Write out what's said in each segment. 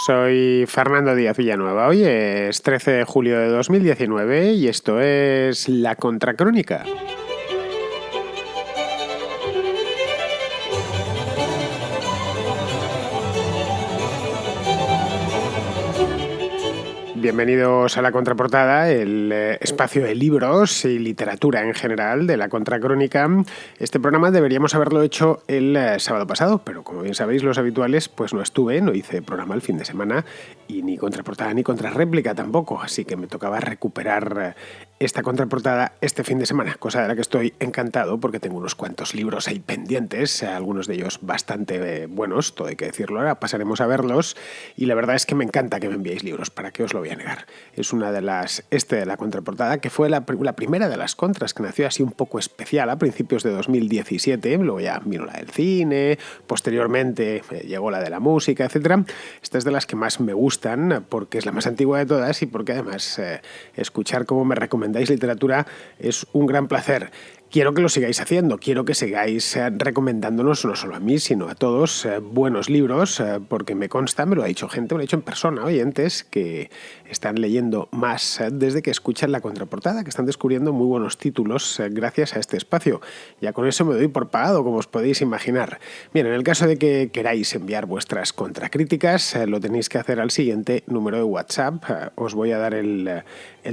Soy Fernando Díaz Villanueva. Hoy es 13 de julio de 2019 y esto es La Contracrónica. Bienvenidos a La Contraportada, el espacio de libros y literatura en general de La Contracrónica. Este programa deberíamos haberlo hecho el sábado pasado, pero como bien sabéis los habituales, pues no estuve, no hice programa el fin de semana y ni contraportada ni contrarréplica tampoco, así que me tocaba recuperar esta contraportada este fin de semana, cosa de la que estoy encantado porque tengo unos cuantos libros ahí pendientes, algunos de ellos bastante buenos, todo hay que decirlo, ahora pasaremos a verlos y la verdad es que me encanta que me enviéis libros, ¿para qué os lo voy a negar? Es una de las, de la contraportada, que fue la primera de las contras, que nació así un poco especial a principios de 2017, luego ya vino la del cine, posteriormente llegó la de la música, etc. Esta es de las que más me gustan porque es la más antigua de todas y porque además escuchar cómo me recomendáis literatura es un gran placer. Quiero que lo sigáis haciendo, quiero que sigáis recomendándonos no solo a mí, sino a todos buenos libros, porque me consta, me lo ha dicho gente, me lo ha dicho en persona, oyentes, que están leyendo más desde que escuchan La Contraportada, que están descubriendo muy buenos títulos gracias a este espacio. Ya con eso me doy por pagado, como os podéis imaginar. Bien, en el caso de que queráis enviar vuestras contracríticas, lo tenéis que hacer al siguiente número de WhatsApp. Os voy a dar el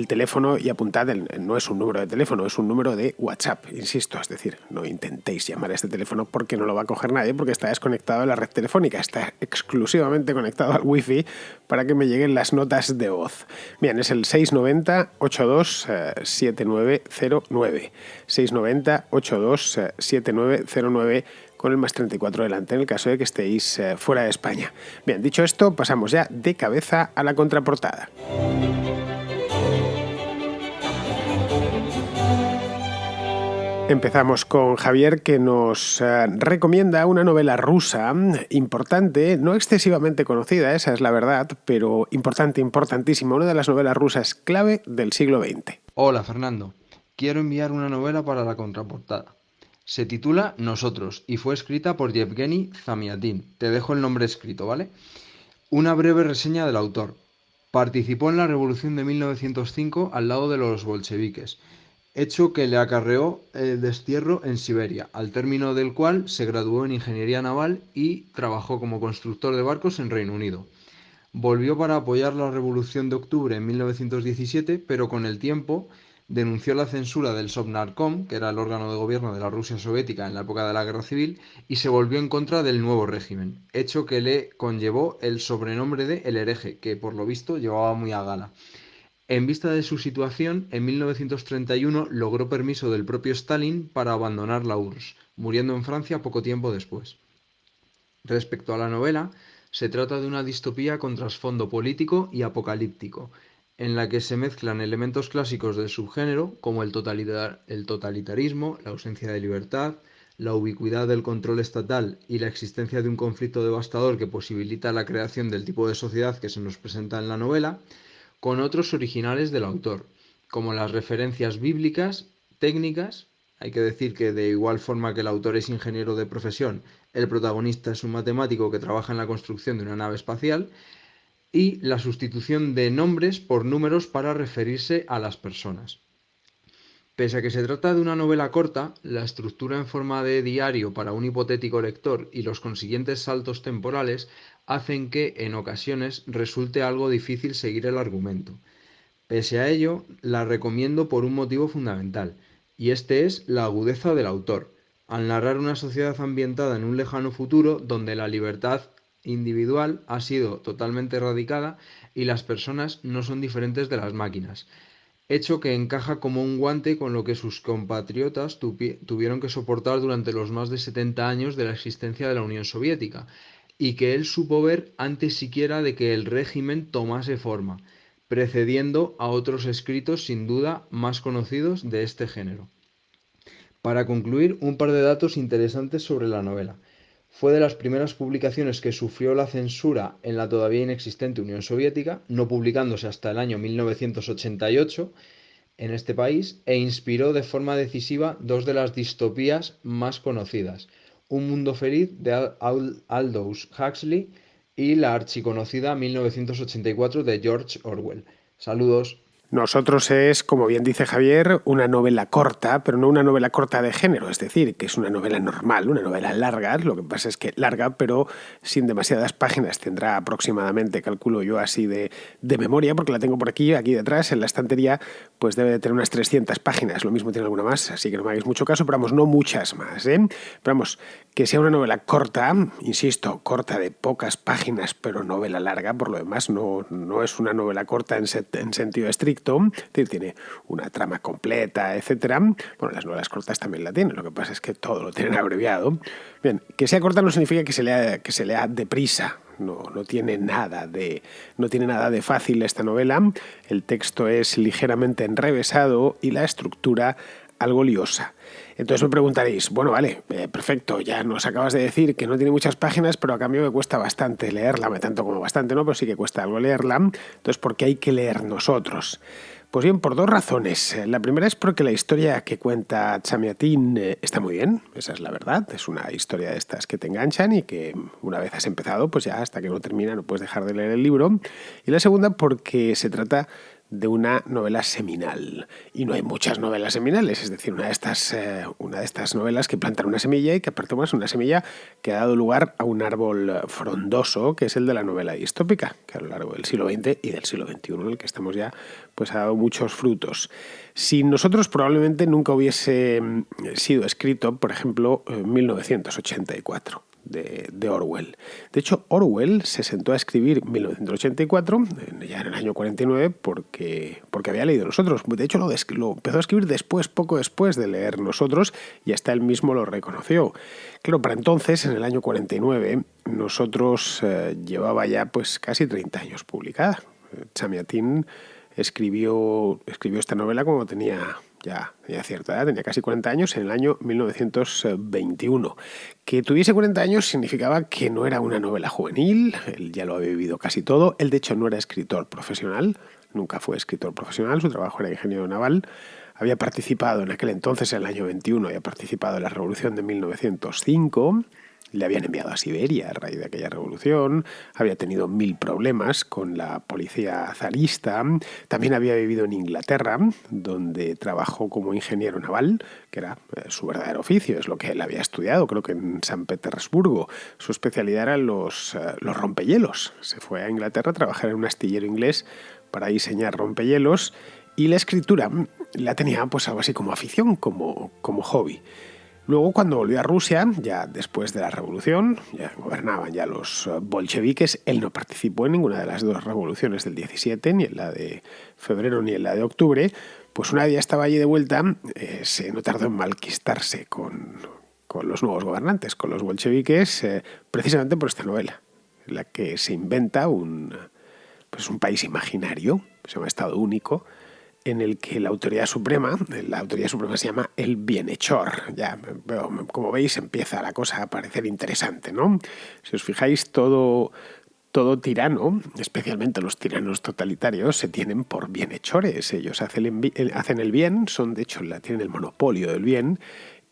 teléfono y apuntad, no es un número de teléfono, es un número de WhatsApp. Insisto, es decir, no intentéis llamar a este teléfono porque no lo va a coger nadie, porque está desconectado de la red telefónica, está exclusivamente conectado al wifi para que me lleguen las notas de voz. Bien, es el 690-827909, 690-827909 con el más 34 delante, en el caso de que estéis fuera de España. Bien, dicho esto, pasamos ya de cabeza a la contraportada. Empezamos con Javier, que nos recomienda una novela rusa importante, no excesivamente conocida, esa es la verdad, pero importante, importantísima, una de las novelas rusas clave del siglo XX. Hola Fernando, quiero enviar una novela para la contraportada. Se titula Nosotros y fue escrita por Yevgeny Zamiatin. Te dejo el nombre escrito, ¿vale? Una breve reseña del autor. Participó en la Revolución de 1905 al lado de los bolcheviques, hecho que le acarreó el destierro en Siberia, al término del cual se graduó en Ingeniería Naval y trabajó como constructor de barcos en Reino Unido. Volvió para apoyar la Revolución de Octubre en 1917, pero con el tiempo denunció la censura del Sovnarkom, que era el órgano de gobierno de la Rusia soviética en la época de la Guerra Civil, y se volvió en contra del nuevo régimen, hecho que le conllevó el sobrenombre de El Hereje, que por lo visto llevaba muy a gala. En vista de su situación, en 1931 logró permiso del propio Stalin para abandonar la URSS, muriendo en Francia poco tiempo después. Respecto a la novela, se trata de una distopía con trasfondo político y apocalíptico, en la que se mezclan elementos clásicos del subgénero, como el totalitarismo, la ausencia de libertad, la ubicuidad del control estatal y la existencia de un conflicto devastador que posibilita la creación del tipo de sociedad que se nos presenta en la novela, con otros originales del autor, como las referencias bíblicas, técnicas. Hay que decir que de igual forma que el autor es ingeniero de profesión, el protagonista es un matemático que trabaja en la construcción de una nave espacial, y la sustitución de nombres por números para referirse a las personas. Pese a que se trata de una novela corta, la estructura en forma de diario para un hipotético lector y los consiguientes saltos temporales hacen que, en ocasiones, resulte algo difícil seguir el argumento. Pese a ello, la recomiendo por un motivo fundamental, y este es la agudeza del autor, al narrar una sociedad ambientada en un lejano futuro donde la libertad individual ha sido totalmente erradicada y las personas no son diferentes de las máquinas, hecho que encaja como un guante con lo que sus compatriotas tuvieron que soportar durante los más de 70 años de la existencia de la Unión Soviética, y que él supo ver antes siquiera de que el régimen tomase forma, precediendo a otros escritos sin duda más conocidos de este género. Para concluir, un par de datos interesantes sobre la novela. Fue de las primeras publicaciones que sufrió la censura en la todavía inexistente Unión Soviética, no publicándose hasta el año 1988 en este país, e inspiró de forma decisiva dos de las distopías más conocidas: Un mundo feliz de Aldous Huxley y la archiconocida 1984 de George Orwell. Saludos. Nosotros es, como bien dice Javier, una novela corta, pero no una novela corta de género, es decir, que es una novela normal, una novela larga, lo que pasa es que larga, pero sin demasiadas páginas, tendrá aproximadamente, calculo yo así de memoria, porque la tengo por aquí detrás, en la estantería, pues debe de tener unas 300 páginas, lo mismo tiene alguna más, así que no me hagáis mucho caso, pero vamos, no muchas más, ¿eh? Pero vamos, que sea una novela corta, insisto, corta de pocas páginas, pero novela larga, por lo demás no es una novela corta en sentido estricto, es decir, tiene una trama completa, etcétera. Bueno, las novelas cortas también la tienen, lo que pasa es que todo lo tienen abreviado. Bien, que sea corta no significa que se lea deprisa. No tiene nada de fácil esta novela. El texto es ligeramente enrevesado y la estructura algo liosa. Entonces me preguntaréis, bueno, vale, perfecto, ya nos acabas de decir que no tiene muchas páginas, pero a cambio me cuesta bastante leerla, no tanto como bastante, ¿no? Pero sí que cuesta algo leerla. Entonces, ¿por qué hay que leer nosotros? Pues bien, por dos razones. La primera es porque la historia que cuenta Chamiatin está muy bien, esa es la verdad. Es una historia de estas que te enganchan y que una vez has empezado, pues ya hasta que no termina no puedes dejar de leer el libro. Y la segunda porque se trata de una novela seminal. Y no hay muchas novelas seminales, es decir, una de estas novelas que plantan una semilla y que aparte es una semilla que ha dado lugar a un árbol frondoso, que es el de la novela distópica, que a lo largo del siglo XX y del siglo XXI, en el que estamos ya, pues ha dado muchos frutos. Sin nosotros probablemente nunca hubiese sido escrito, por ejemplo, 1984. De Orwell. De hecho, Orwell se sentó a escribir 1984, ya en el año 49, porque había leído Nosotros. De hecho, lo empezó a escribir poco después de leer Nosotros, y hasta él mismo lo reconoció. Claro, para entonces, en el año 49, Nosotros llevaba ya pues casi 30 años publicada. Chamiatin escribió esta novela cuando tenía cierta edad, tenía casi 40 años, en el año 1921. Que tuviese 40 años significaba que no era una novela juvenil, él ya lo había vivido casi todo, él de hecho no era escritor profesional, nunca fue escritor profesional, su trabajo era ingeniero naval, había participado en aquel entonces, en el año 21, había participado en la Revolución de 1905, le habían enviado a Siberia a raíz de aquella revolución, había tenido 1000 problemas con la policía zarista, también había vivido en Inglaterra, donde trabajó como ingeniero naval, que era su verdadero oficio, es lo que él había estudiado, creo que en San Petersburgo. Su especialidad eran los rompehielos. Se fue a Inglaterra a trabajar en un astillero inglés para diseñar rompehielos y la escritura la tenía pues algo así como afición, como hobby. Luego, cuando volvió a Rusia, ya después de la revolución, ya gobernaban ya los bolcheviques, él no participó en ninguna de las dos revoluciones del 17, ni en la de febrero ni en la de octubre, pues una vez ya estaba allí de vuelta, no tardó en malquistarse con los nuevos gobernantes, con los bolcheviques, precisamente por esta novela, en la que se inventa un país imaginario, se llama Estado Único, en el que la autoridad suprema se llama el bienhechor. Ya, como veis, empieza la cosa a parecer interesante, ¿no? Si os fijáis, todo tirano, especialmente los tiranos totalitarios, se tienen por bienhechores. Ellos hacen el bien, de hecho, tienen el monopolio del bien,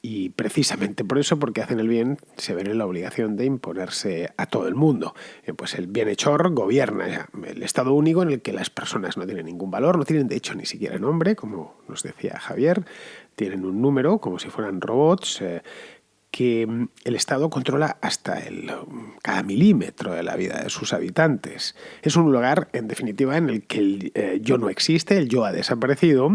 y precisamente por eso, porque hacen el bien, se ven en la obligación de imponerse a todo el mundo. Pues el bienhechor gobierna el Estado único, en el que las personas no tienen ningún valor, no tienen de hecho ni siquiera nombre, como nos decía Javier, tienen un número como si fueran robots, que el Estado controla hasta cada milímetro de la vida de sus habitantes. Es un lugar, en definitiva, en el que el yo no existe, el yo ha desaparecido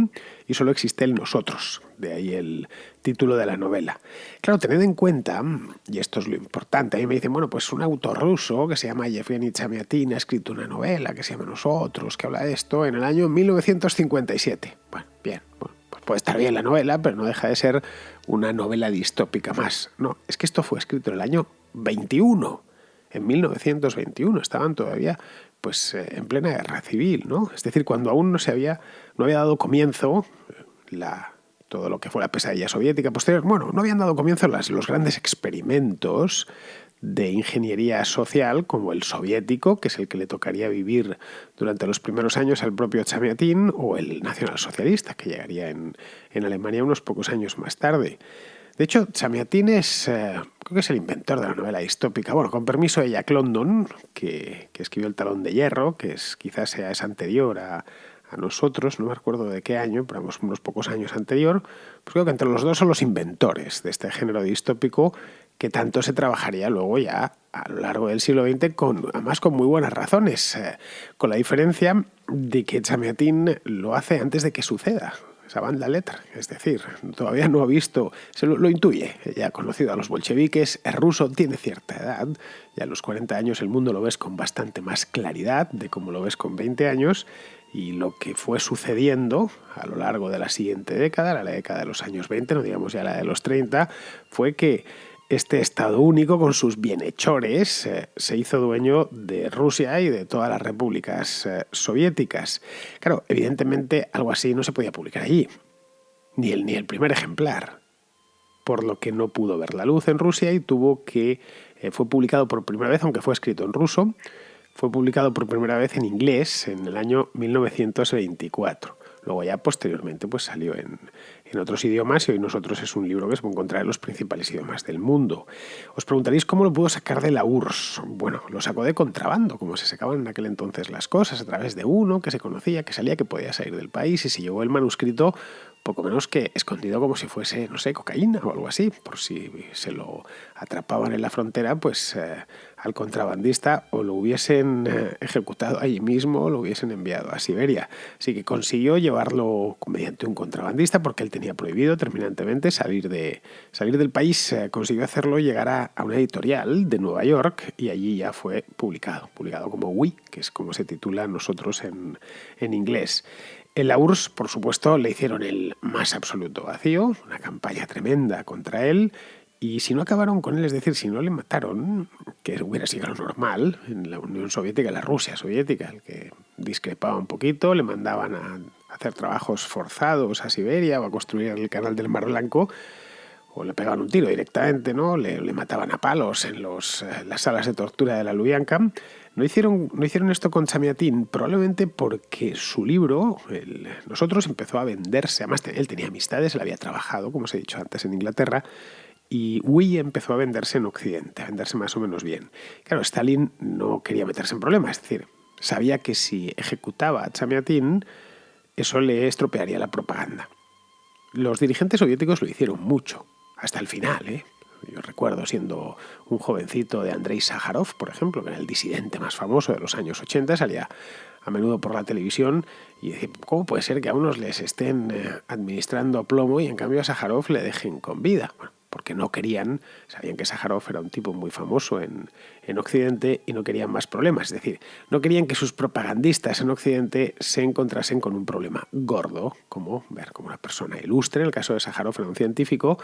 y solo existe el nosotros. De ahí el título de la novela. Claro, tened en cuenta, y esto es lo importante, a mí me dicen, bueno, pues un autor ruso que se llama Yevgeny Chamiatin ha escrito una novela que se llama Nosotros, que habla de esto, en el año 1957. Bueno, bien, pues puede estar bien la novela, pero no deja de ser una novela distópica más. No, es que esto fue escrito en el año 21, en 1921, estaban todavía pues en plena guerra civil, ¿no? Es decir, cuando aún no había dado comienzo todo lo que fue la pesadilla soviética posterior, no habían dado comienzo los grandes experimentos de ingeniería social como el soviético, que es el que le tocaría vivir durante los primeros años al propio Chamiatin, o el nacionalsocialista, que llegaría en Alemania unos pocos años más tarde. De hecho, Chamiatín creo que es el inventor de la novela distópica. Bueno, con permiso de Jack London, que escribió El Talón de Hierro, que quizás es anterior a nosotros, no me acuerdo de qué año, pero vamos, unos pocos años anterior. Pues creo que entre los dos son los inventores de este género distópico que tanto se trabajaría luego ya a lo largo del siglo XX, además con muy buenas razones, con la diferencia de que Chamiatín lo hace antes de que suceda esa banda letra, es decir, todavía no ha visto, lo intuye, ya ha conocido a los bolcheviques, es ruso, tiene cierta edad, ya a los 40 años el mundo lo ves con bastante más claridad de como lo ves con 20 años, y lo que fue sucediendo a lo largo de la siguiente década, la década de los años 20, no digamos ya la de los 30, fue que este Estado único, con sus bienhechores, se hizo dueño de Rusia y de todas las repúblicas soviéticas. Claro, evidentemente algo así no se podía publicar allí, ni el primer ejemplar, por lo que no pudo ver la luz en Rusia y fue publicado por primera vez, aunque fue escrito en ruso, fue publicado por primera vez en inglés en el año 1924. Luego ya posteriormente pues salió en otros idiomas y hoy nosotros es un libro que se puede encontrar en los principales idiomas del mundo. Os preguntaréis cómo lo pudo sacar de la URSS. Bueno, lo sacó de contrabando, como se sacaban en aquel entonces las cosas, a través de uno que se conocía, que salía, que podía salir del país, y se llevó el manuscrito poco menos que escondido como si fuese, no sé, cocaína o algo así, por si se lo atrapaban en la frontera, pues al contrabandista o lo hubiesen ejecutado allí mismo o lo hubiesen enviado a Siberia. Así que consiguió llevarlo mediante un contrabandista porque él tenía prohibido terminantemente salir del país. Consiguió hacerlo llegar a una editorial de Nueva York y allí ya fue publicado como We, que es como se titula nosotros en inglés. En la URSS, por supuesto, le hicieron el más absoluto vacío, una campaña tremenda contra él, y si no acabaron con él, es decir, si no le mataron, que hubiera sido lo normal en la Unión Soviética, en la Rusia soviética, el que discrepaba un poquito, le mandaban a hacer trabajos forzados a Siberia o a construir el canal del Mar Blanco, o le pegaban un tiro directamente, ¿no? Le mataban a palos en las salas de tortura de la Lubyanka. No hicieron esto con Chamiatín, probablemente porque su libro, Nosotros, empezó a venderse. Además, él tenía amistades, él había trabajado, como os he dicho antes, en Inglaterra, y We empezó a venderse en Occidente, a venderse más o menos bien. Claro, Stalin no quería meterse en problemas, es decir, sabía que si ejecutaba a Chamiatín, eso le estropearía la propaganda. Los dirigentes soviéticos lo hicieron mucho, hasta el final, ¿eh? Yo recuerdo siendo un jovencito de Andrei Sájarov, por ejemplo, que era el disidente más famoso de los años 80, salía a menudo por la televisión y decía, ¿cómo puede ser que a unos les estén administrando plomo y en cambio a Sájarov le dejen con vida? Bueno, porque no querían, sabían que Sájarov era un tipo muy famoso en Occidente y no querían más problemas. Es decir, no querían que sus propagandistas en Occidente se encontrasen con un problema gordo, como ver como una persona ilustre, en el caso de Sájarov era un científico,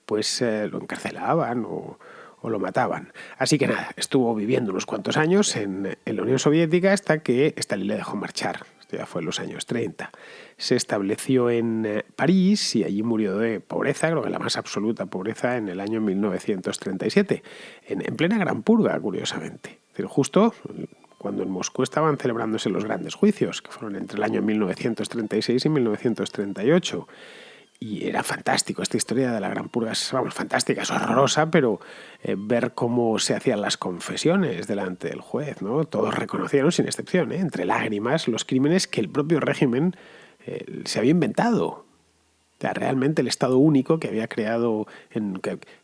pues lo encarcelaban o lo mataban. Así que nada, estuvo viviendo unos cuantos años en la Unión Soviética hasta que Stalin le dejó marchar. Esto ya fue en los años 30. Se estableció en París y allí murió de pobreza, creo que la más absoluta pobreza, en el año 1937, en plena Gran Purga, curiosamente. Es decir, justo cuando en Moscú estaban celebrándose los grandes juicios, que fueron entre el año 1936 y 1938. Y era fantástico, esta historia de la Gran Purga es, vamos, fantástica, es horrorosa, pero ver cómo se hacían las confesiones delante del juez, ¿no? Todos reconocieron, sin excepción, entre lágrimas, los crímenes que el propio régimen se había inventado. O sea, realmente el Estado único que había creado,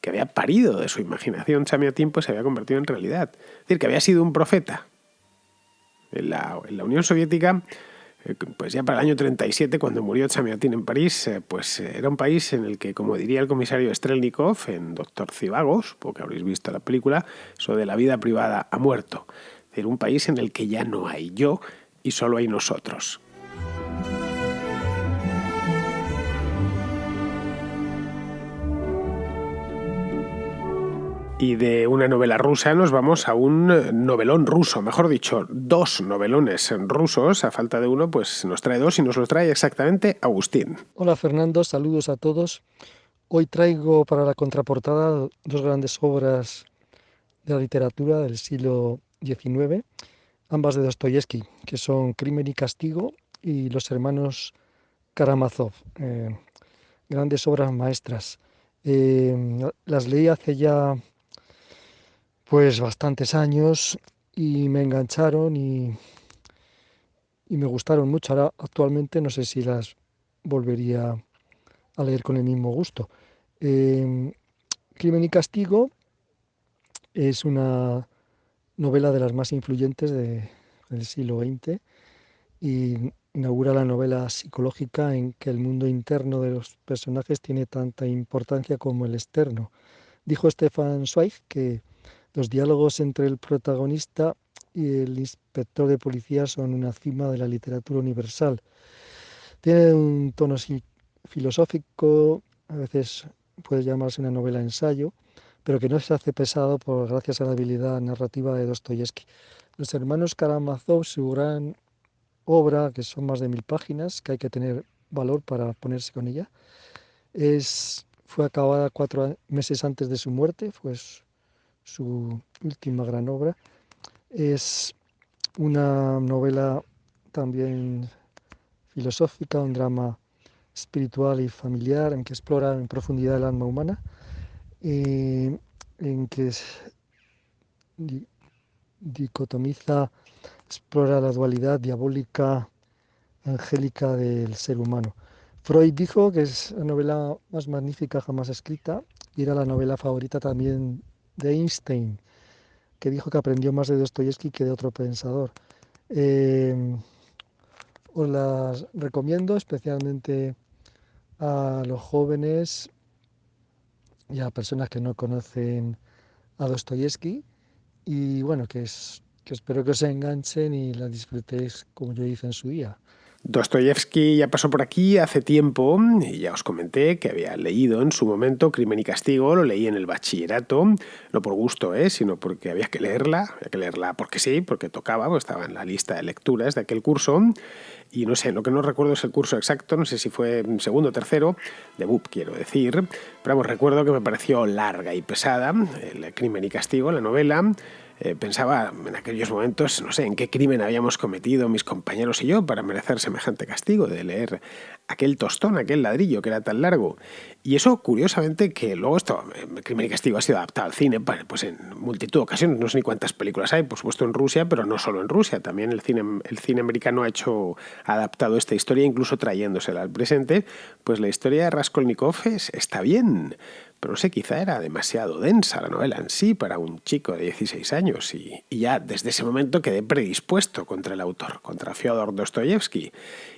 que había parido de su imaginación Chamiatín, pues se había convertido en realidad. Es decir, que había sido un profeta. En la Unión Soviética, pues ya para el año 37, cuando murió Chamiatín en París, pues era un país en el que, como diría el comisario Strelnikov en Doctor Zivagos, porque habréis visto la película, eso de la vida privada ha muerto. Es decir, un país en el que ya no hay yo y solo hay nosotros. Y de una novela rusa nos vamos a un novelón ruso, mejor dicho, dos novelones rusos. A falta de uno, pues nos trae dos y nos los trae exactamente Agustín. Hola Fernando, saludos a todos. Hoy traigo para la contraportada dos grandes obras de la literatura del siglo XIX, ambas de Dostoyevsky, que son Crimen y Castigo y Los hermanos Karamazov, grandes obras maestras. Las leí hace ya pues bastantes años y me engancharon y me gustaron mucho. Ahora actualmente no sé si las volvería a leer con el mismo gusto. Eh, Crimen y Castigo es una novela de las más influyentes del siglo XX y inaugura la novela psicológica en que el mundo interno de los personajes tiene tanta importancia como el externo. Dijo Stefan Zweig que los diálogos entre el protagonista y el inspector de policía son una cima de la literatura universal. Tiene un tono filosófico, a veces puede llamarse una novela ensayo, pero que no se hace pesado gracias a la habilidad narrativa de Dostoyevsky. Los hermanos Karamazov, su gran obra, que son más de 1000 páginas, que hay que tener valor para ponerse con ella, fue acabada 4 meses antes de su muerte, fue su última gran obra. Es una novela también filosófica, un drama espiritual y familiar en que explora en profundidad el alma humana, en que dicotomiza, explora la dualidad diabólica, angélica del ser humano. Freud dijo que es la novela más magnífica jamás escrita y era la novela favorita también de Einstein, que dijo que aprendió más de Dostoyevsky que de otro pensador. Eh, Os las recomiendo especialmente a los jóvenes y a personas que no conocen a Dostoyevsky y bueno, que espero que os enganchen y la disfrutéis como yo hice en su día. Dostoyevsky ya pasó por aquí hace tiempo y ya os comenté que había leído en su momento Crimen y Castigo, lo leí en el bachillerato, no por gusto, sino porque había que leerla porque sí, porque tocaba, pues estaba en la lista de lecturas de aquel curso y no sé, lo que no recuerdo es el curso exacto, no sé si fue segundo o tercero, de BUP quiero decir, pero vamos, recuerdo que me pareció larga y pesada, el Crimen y Castigo, la novela. Pensaba en aquellos momentos, no sé, en qué crimen habíamos cometido mis compañeros y yo para merecer semejante castigo de leer aquel tostón, aquel ladrillo que era tan largo. Y eso, curiosamente, que luego esto, Crimen y Castigo ha sido adaptado al cine, pues en multitud de ocasiones, no sé ni cuántas películas hay, por supuesto en Rusia, pero no solo en Rusia, también el cine americano ha adaptado esta historia, incluso trayéndosela al presente. Pues la historia de Raskolnikov está bien, pero no sé, quizá era demasiado densa la novela en sí para un chico de 16 años y ya desde ese momento quedé predispuesto contra el autor, contra Fyodor Dostoyevsky.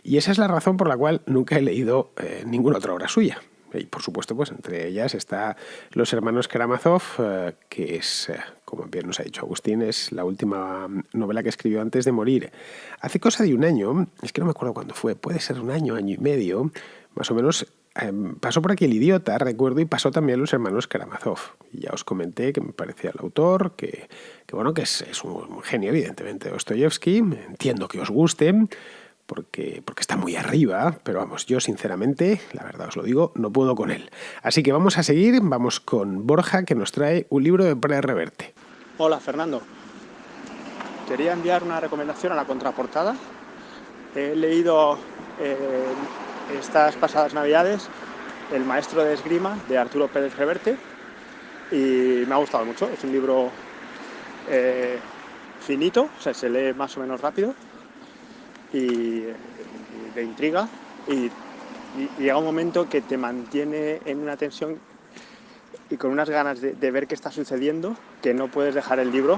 Y esa es la razón por la cual nunca he leído ninguna otra obra suya. Y por supuesto, pues entre ellas está Los hermanos Karamazov, que es, como bien nos ha dicho Agustín, es la última novela que escribió antes de morir. Hace cosa de un año, es que no me acuerdo cuándo fue, puede ser un año, año y medio, más o menos. Pasó por aquí El idiota, recuerdo, y pasó también Los hermanos Karamazov. Y ya os comenté que me parecía el autor, que bueno, que es un genio, evidentemente, Dostoyevsky. Entiendo que os guste, porque está muy arriba, pero vamos, yo sinceramente, la verdad os lo digo, no puedo con él. Así que vamos a seguir, vamos con Borja, que nos trae un libro de Pérez Reverte. Hola, Fernando. Quería enviar una recomendación a la contraportada. He leído estas pasadas navidades El maestro de esgrima de Arturo Pérez Reverte y me ha gustado mucho. Es un libro finito, o sea, se lee más o menos rápido y de intriga y llega un momento que te mantiene en una tensión y con unas ganas de ver qué está sucediendo que no puedes dejar el libro.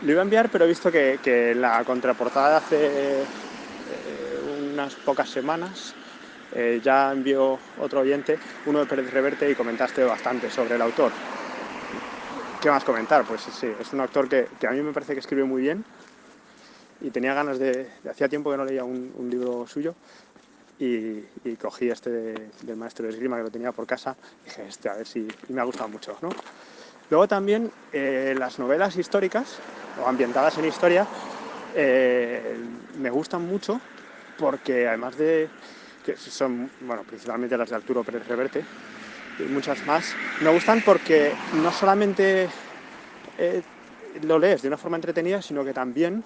Lo iba a enviar, pero he visto que la contraportada hace unas pocas semanas ya envió otro oyente, uno de Pérez Reverte, y comentaste bastante sobre el autor. ¿Qué más comentar? Pues sí, es un autor que a mí me parece que escribe muy bien y tenía ganas hacía tiempo que no leía un libro suyo y cogí este del maestro de esgrima, que lo tenía por casa, y dije, a ver si... y me ha gustado mucho, ¿no? Luego también las novelas históricas o ambientadas en historia me gustan mucho porque además de que son, bueno, principalmente las de Arturo Pérez Reverte y muchas más, me gustan porque no solamente lo lees de una forma entretenida, sino que también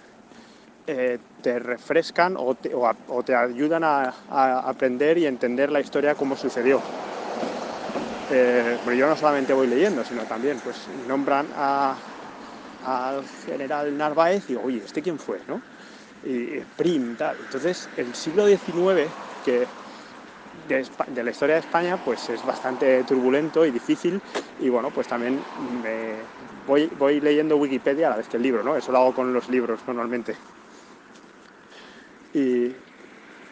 te refrescan o te ayudan a aprender y entender la historia como sucedió. Pero yo no solamente voy leyendo, sino también pues nombran al general Narváez y digo, oye, ¿este quién fue? ¿No? Y Prim, tal. Entonces, el siglo XIX, que de la historia de España, pues es bastante turbulento y difícil, y bueno, pues también voy leyendo Wikipedia a la vez que el libro, ¿no? Eso lo hago con los libros normalmente. Y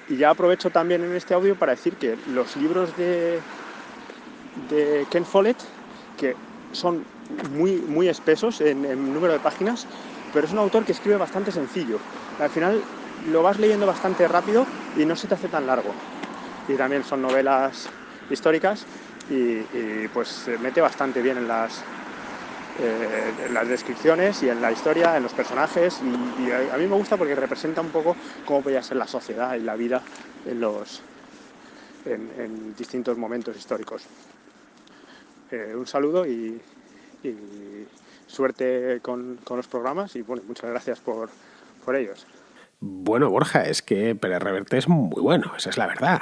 ya aprovecho también en este audio para decir que los libros de Ken Follett, que son muy espesos en número de páginas, pero es un autor que escribe bastante sencillo. Al final lo vas leyendo bastante rápido y no se te hace tan largo. Y también son novelas históricas y pues se mete bastante bien en las descripciones y en la historia, en los personajes, y a mí me gusta porque representa un poco cómo podía ser la sociedad y la vida en distintos momentos históricos. Un saludo y suerte con los programas y bueno, muchas gracias por ellos. Bueno, Borja, es que Pérez Reverte es muy bueno, esa es la verdad.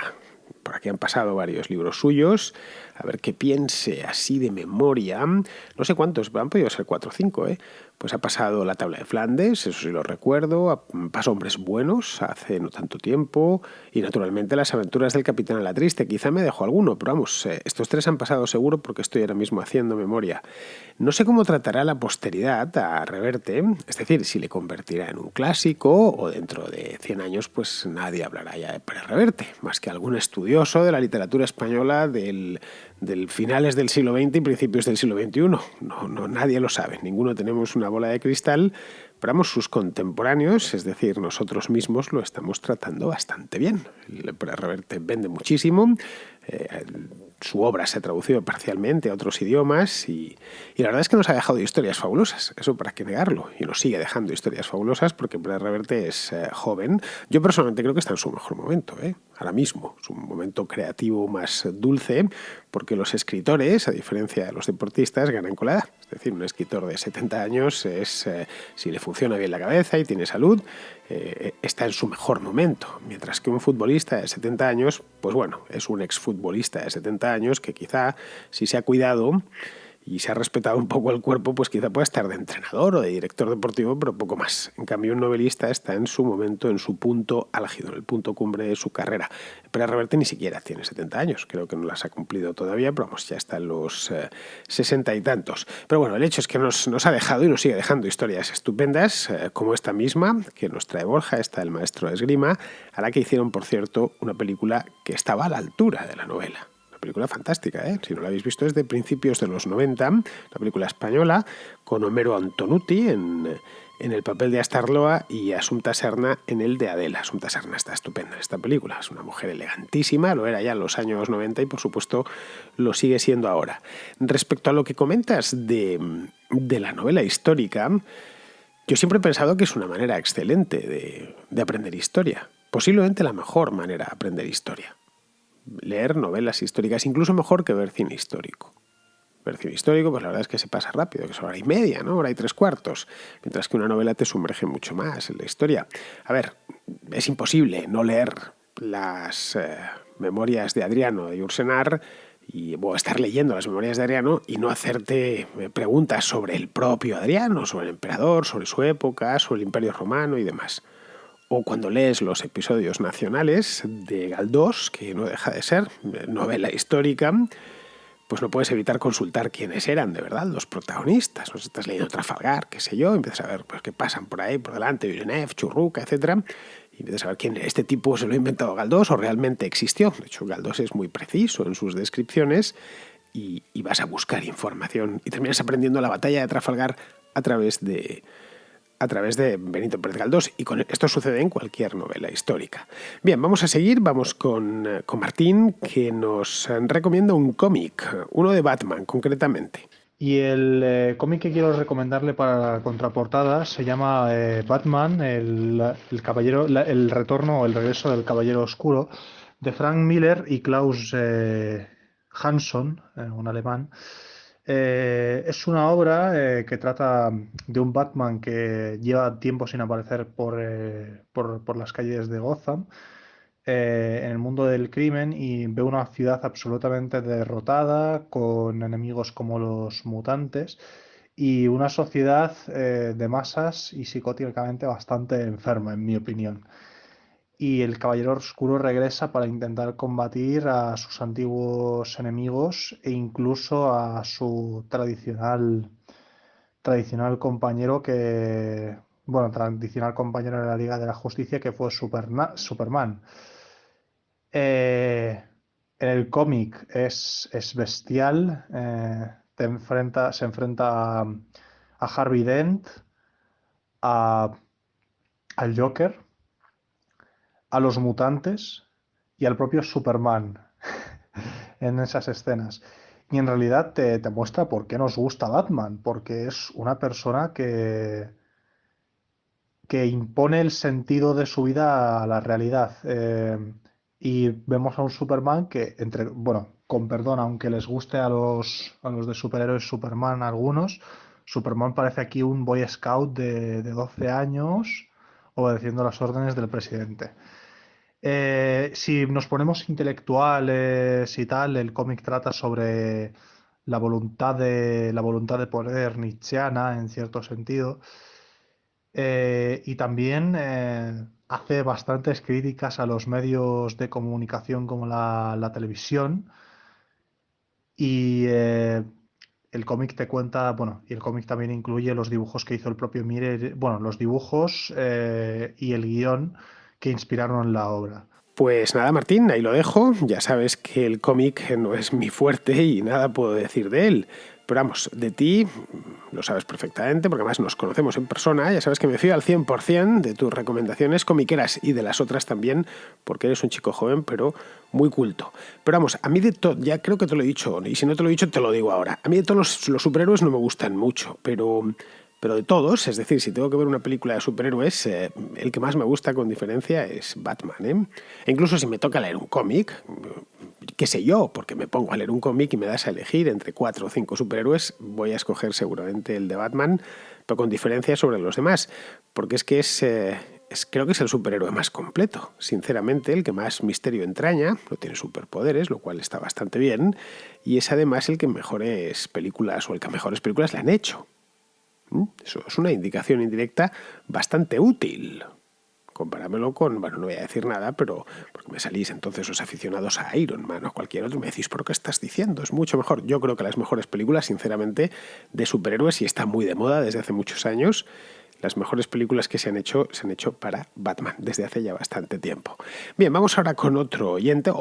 Por aquí han pasado varios libros suyos. A ver qué piense así de memoria. No sé cuántos, pero han podido ser 4 o 5, ¿eh? Pues ha pasado La tabla de Flandes, eso sí lo recuerdo. Pasó Hombres buenos hace no tanto tiempo. Y naturalmente Las aventuras del Capitán a la Triste. Quizá me dejo alguno, pero vamos, estos 3 han pasado seguro porque estoy ahora mismo haciendo memoria. No sé cómo tratará la posteridad a Reverte, es decir, si le convertirá en un clásico o dentro de 100 años pues nadie hablará ya de Pérez Reverte, más que algún estudioso de la literatura española del finales del siglo XX y principios del siglo XXI. No, nadie lo sabe, ninguno tenemos una bola de cristal, pero vamos, sus contemporáneos, es decir, nosotros mismos lo estamos tratando bastante bien. El Pérez Reverte vende muchísimo, su obra se ha traducido parcialmente a otros idiomas y la verdad es que nos ha dejado historias fabulosas, eso para qué negarlo, y nos sigue dejando historias fabulosas porque Pérez Reverte es joven. Yo personalmente creo que está en su mejor momento, ahora mismo, su momento creativo más dulce, porque los escritores, a diferencia de los deportistas, ganan con la edad. Es decir, un escritor de 70 años es, si le funciona bien la cabeza y tiene salud, está en su mejor momento, mientras que un futbolista de 70 años, pues bueno, es un exfutbolista de 70 años que quizá, si se ha cuidado y se ha respetado un poco el cuerpo, pues quizá pueda estar de entrenador o de director deportivo, pero poco más. En cambio, un novelista está en su momento, en su punto álgido, en el punto cumbre de su carrera. Pérez Reverte ni siquiera tiene 70 años, creo que no las ha cumplido todavía, pero vamos, ya está en los 60 y tantos. Pero bueno, el hecho es que nos ha dejado y nos sigue dejando historias estupendas, como esta misma, que nos trae Borja, esta del maestro de esgrima, a la que hicieron, por cierto, una película que estaba a la altura de la novela. Película fantástica, si no la habéis visto es de principios de los 90, una película española con Homero Antonucci en el papel de Astarloa y Assumpta Serna en el de Adela. Assumpta Serna está estupenda en esta película, es una mujer elegantísima, lo era ya en los años 90 y por supuesto lo sigue siendo ahora. Respecto a lo que comentas de la novela histórica, yo siempre he pensado que es una manera excelente de aprender historia, posiblemente la mejor manera de aprender historia. Leer novelas históricas, incluso mejor que ver cine histórico. Ver cine histórico, pues la verdad es que se pasa rápido, que es hora y media, ¿no? Hora y 3/4, mientras que una novela te sumerge mucho más en la historia. A ver, es imposible no leer las memorias de Adriano de Yourcenar o estar leyendo las memorias de Adriano y no hacerte preguntas sobre el propio Adriano, sobre el emperador, sobre su época, sobre el Imperio Romano y demás. O cuando lees los episodios nacionales de Galdós, que no deja de ser novela histórica, pues no puedes evitar consultar quiénes eran de verdad los protagonistas. No sé, estás leyendo Trafalgar, qué sé yo, empiezas a ver pues, qué pasan por ahí, por delante, Villeneuve, Churruca, etc. Y empiezas a ver quién este tipo se lo ha inventado Galdós o realmente existió. De hecho, Galdós es muy preciso en sus descripciones y vas a buscar información y terminas aprendiendo la batalla de Trafalgar a través de Benito Pérez Galdós, y esto sucede en cualquier novela histórica. Bien, vamos a seguir, vamos con Martín, que nos recomienda un cómic, uno de Batman concretamente. Y el cómic que quiero recomendarle para la contraportada se llama Batman, el retorno o el regreso del Caballero Oscuro, de Frank Miller y Klaus Hansson, un alemán. Es una obra que trata de un Batman que lleva tiempo sin aparecer por las calles de Gotham, en el mundo del crimen, y ve una ciudad absolutamente derrotada, con enemigos como los mutantes y una sociedad de masas y psicóticamente bastante enferma, en mi opinión. Y el Caballero Oscuro regresa para intentar combatir a sus antiguos enemigos e incluso a su tradicional tradicional compañero de la Liga de la Justicia, que fue Superman. Eh, en el cómic es bestial. Se enfrenta a Harvey Dent, a, al Joker, a los mutantes y al propio Superman en esas escenas. Y en realidad te muestra por qué nos gusta Batman, porque es una persona que impone el sentido de su vida a la realidad. Y vemos a un Superman que, bueno, con perdón, aunque les guste a los de superhéroes Superman a algunos, Superman parece aquí un Boy Scout de 12 años obedeciendo las órdenes del presidente. Si nos ponemos intelectuales y tal, el cómic trata sobre la voluntad de poder nietzscheana en cierto sentido. Y también hace bastantes críticas a los medios de comunicación como la televisión. Y el cómic te cuenta, bueno, y el cómic también incluye los dibujos que hizo el propio Mire, bueno, los dibujos y el guión que inspiraron la obra. Pues nada, Martín, ahí lo dejo. Ya sabes que el cómic no es mi fuerte y nada puedo decir de él. Pero vamos, de ti lo sabes perfectamente, porque además nos conocemos en persona. Ya sabes que me fío al 100% de tus recomendaciones comiqueras y de las otras también, porque eres un chico joven, pero muy culto. Pero vamos, a mí de todo, ya creo que te lo he dicho, y si no te lo he dicho, te lo digo ahora. A mí de todos los superhéroes no me gustan mucho, pero de todos, es decir, si tengo que ver una película de superhéroes, el que más me gusta con diferencia es Batman, ¿eh? E incluso si me toca leer un cómic, qué sé yo, porque me pongo a leer un cómic y me das a elegir entre 4 o 5 superhéroes, voy a escoger seguramente el de Batman, pero con diferencia sobre los demás, porque es que creo que es el superhéroe más completo, sinceramente, el que más misterio entraña, no tiene superpoderes, lo cual está bastante bien, y es además el que mejores películas, o el que mejores películas le han hecho. Eso es una indicación indirecta bastante útil. Compáramelo con, bueno, no voy a decir nada, pero porque me salís entonces los aficionados a Iron Man o cualquier otro, me decís, ¿pero qué estás diciendo? Es mucho mejor. Yo creo que las mejores películas, sinceramente, de superhéroes, y está muy de moda desde hace muchos años, las mejores películas que se han hecho para Batman desde hace ya bastante tiempo. Bien, vamos ahora con otra oyente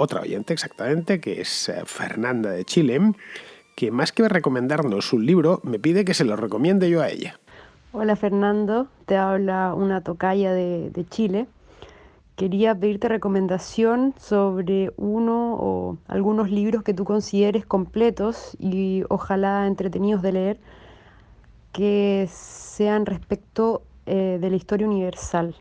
exactamente, que es Fernanda de Chile, que más que recomendarnos un libro, me pide que se lo recomiende yo a ella. Hola Fernando, te habla una tocaya de Chile. Quería pedirte recomendación sobre uno o algunos libros que tú consideres completos y ojalá entretenidos de leer, que sean respecto de la historia universal.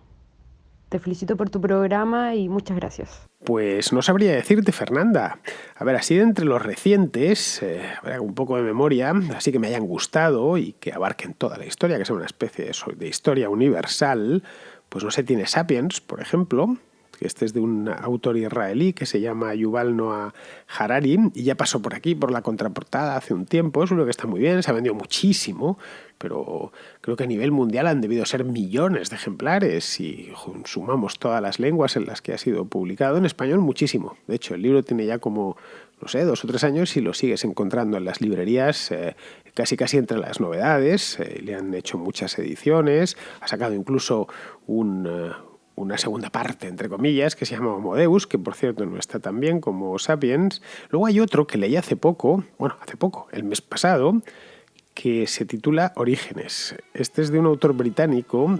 Te felicito por tu programa y muchas gracias. Pues no sabría decirte, Fernanda. A ver, así de entre los recientes, un poco de memoria, así que me hayan gustado y que abarquen toda la historia, que sea una especie de historia universal, pues no sé, tiene Sapiens, por ejemplo, que este es de un autor israelí que se llama Yuval Noah Harari, y ya pasó por aquí, por la contraportada hace un tiempo. Es uno que está muy bien, se ha vendido muchísimo, pero creo que a nivel mundial han debido ser millones de ejemplares, si sumamos todas las lenguas en las que ha sido publicado. En español muchísimo. De hecho, el libro tiene ya como, no sé, 2 o 3 años y lo sigues encontrando en las librerías, casi entre las novedades. Le han hecho muchas ediciones, ha sacado incluso una segunda parte, entre comillas, que se llama Homo Deus, que por cierto no está tan bien como Sapiens. Luego hay otro que leí hace poco, el mes pasado, que se titula Orígenes. Este es de un autor británico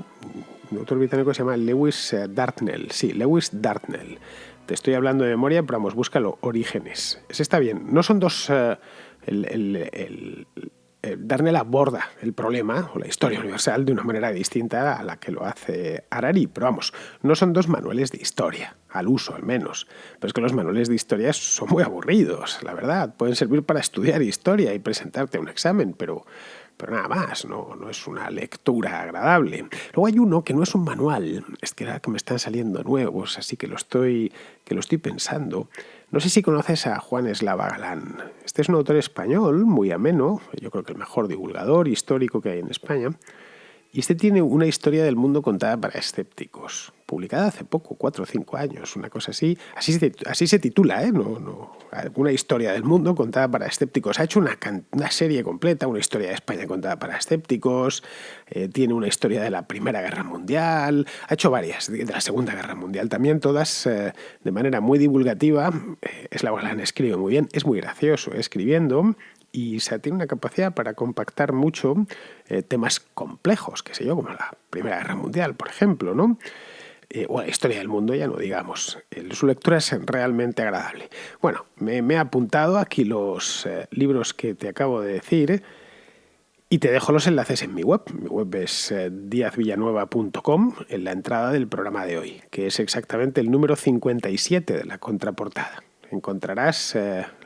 que se llama Lewis Dartnell. Sí, Lewis Dartnell. Te estoy hablando de memoria, pero vamos, búscalo, Orígenes. Ese está bien. No son dos... Darnell aborda el problema o la historia universal de una manera distinta a la que lo hace Harari. Pero vamos, no son dos manuales de historia, al uso al menos. Pero es que los manuales de historia son muy aburridos, la verdad. Pueden servir para estudiar historia y presentarte a un examen, pero nada más, no es una lectura agradable. Luego hay uno que no es un manual, es que me están saliendo nuevos, así que lo estoy pensando. No sé si conoces a Juan Eslava Galán. Este es un autor español muy ameno, yo creo que el mejor divulgador histórico que hay en España. Y este tiene una historia del mundo contada para escépticos, publicada hace poco, 4 o 5 años, una cosa así. Así se titula, ¿eh? Una historia del mundo contada para escépticos. Ha hecho una serie completa, una historia de España contada para escépticos, tiene una historia de la Primera Guerra Mundial, ha hecho varias, de la Segunda Guerra Mundial también, todas de manera muy divulgativa. Eslava Galán escribe muy bien, es muy gracioso escribiendo. Y tiene una capacidad para compactar mucho temas complejos, qué sé yo, como la Primera Guerra Mundial, por ejemplo, ¿no? O la historia del mundo, ya no digamos. Su lectura es realmente agradable. Bueno, me he apuntado aquí los libros que te acabo de decir y te dejo los enlaces en mi web. Mi web es diazvillanueva.com, en la entrada del programa de hoy, que es exactamente el número 57 de la contraportada. Encontrarás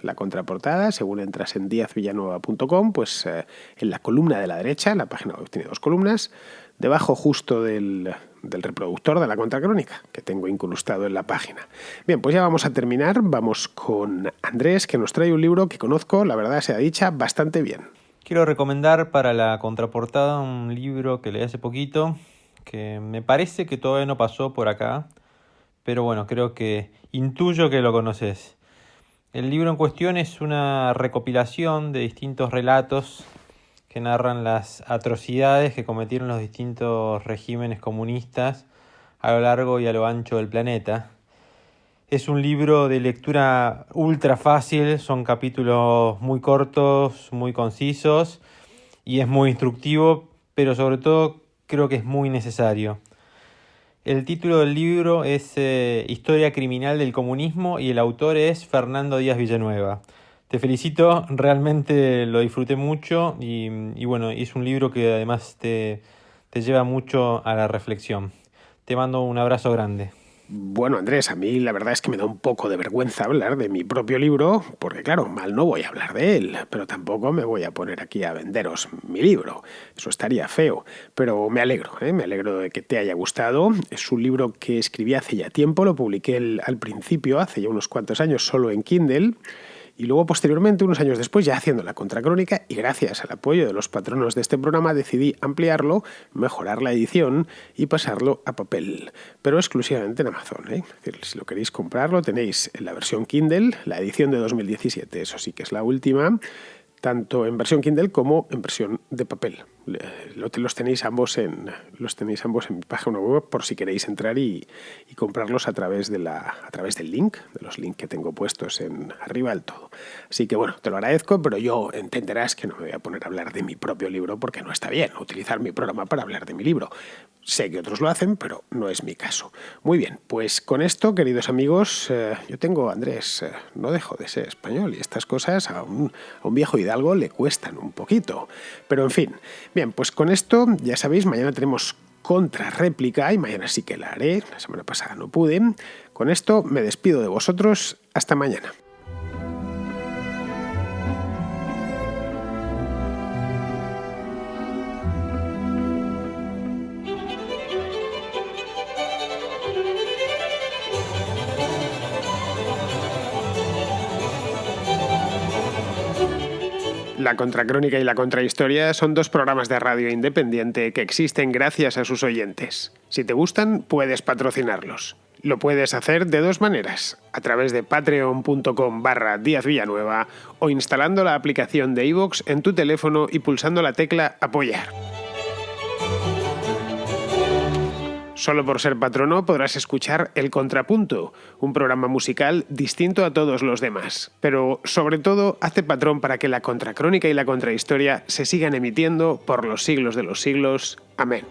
la contraportada, según entras en diazvillanueva.com, pues en la columna de la derecha, la página web tiene 2 columnas, debajo justo del reproductor de la contracrónica, que tengo incrustado en la página. Bien, pues ya vamos a terminar, vamos con Andrés, que nos trae un libro que conozco, la verdad sea dicha, bastante bien. Quiero recomendar para la contraportada un libro que leí hace poquito, que me parece que todavía no pasó por acá, pero bueno, intuyo que lo conoces. El libro en cuestión es una recopilación de distintos relatos que narran las atrocidades que cometieron los distintos regímenes comunistas a lo largo y a lo ancho del planeta. Es un libro de lectura ultra fácil, son capítulos muy cortos, muy concisos y es muy instructivo, pero sobre todo creo que es muy necesario. El título del libro es Historia criminal del comunismo y el autor es Fernando Díaz Villanueva. Te felicito, realmente lo disfruté mucho y bueno, es un libro que además te lleva mucho a la reflexión. Te mando un abrazo grande. Bueno, Andrés, a mí la verdad es que me da un poco de vergüenza hablar de mi propio libro, porque claro, mal no voy a hablar de él, pero tampoco me voy a poner aquí a venderos mi libro. Eso estaría feo, pero me alegro de que te haya gustado. Es un libro que escribí hace ya tiempo, lo publiqué al principio, hace ya unos cuantos años, solo en Kindle, y luego posteriormente, unos años después, ya haciendo la contracrónica y gracias al apoyo de los patronos de este programa, decidí ampliarlo, mejorar la edición y pasarlo a papel, pero exclusivamente en Amazon, ¿eh? Es decir, si lo queréis comprar, lo tenéis en la versión Kindle, la edición de 2017, eso sí que es la última, tanto en versión Kindle como en versión de papel. Los tenéis ambos en mi página web por si queréis entrar y comprarlos a través del link, de los links que tengo puestos arriba del todo. Así que bueno, te lo agradezco, pero yo entenderás que no me voy a poner a hablar de mi propio libro porque no está bien utilizar mi programa para hablar de mi libro. Sé que otros lo hacen, pero no es mi caso. Muy bien, pues con esto, queridos amigos, yo tengo, Andrés, no dejo de ser español y estas cosas a un viejo hidalgo le cuestan un poquito. Pero en fin, bien, pues con esto, ya sabéis, mañana tenemos contrarréplica y mañana sí que la haré, la semana pasada no pude. Con esto me despido de vosotros, hasta mañana. La Contracrónica y la Contrahistoria son 2 programas de radio independiente que existen gracias a sus oyentes. Si te gustan, puedes patrocinarlos. Lo puedes hacer de 2 maneras, a través de patreon.com/diazvillanueva o instalando la aplicación de iVoox en tu teléfono y pulsando la tecla Apoyar. Solo por ser patrono podrás escuchar El Contrapunto, un programa musical distinto a todos los demás. Pero, sobre todo, hazte patrón para que la Contracrónica y la Contrahistoria se sigan emitiendo por los siglos de los siglos. Amén.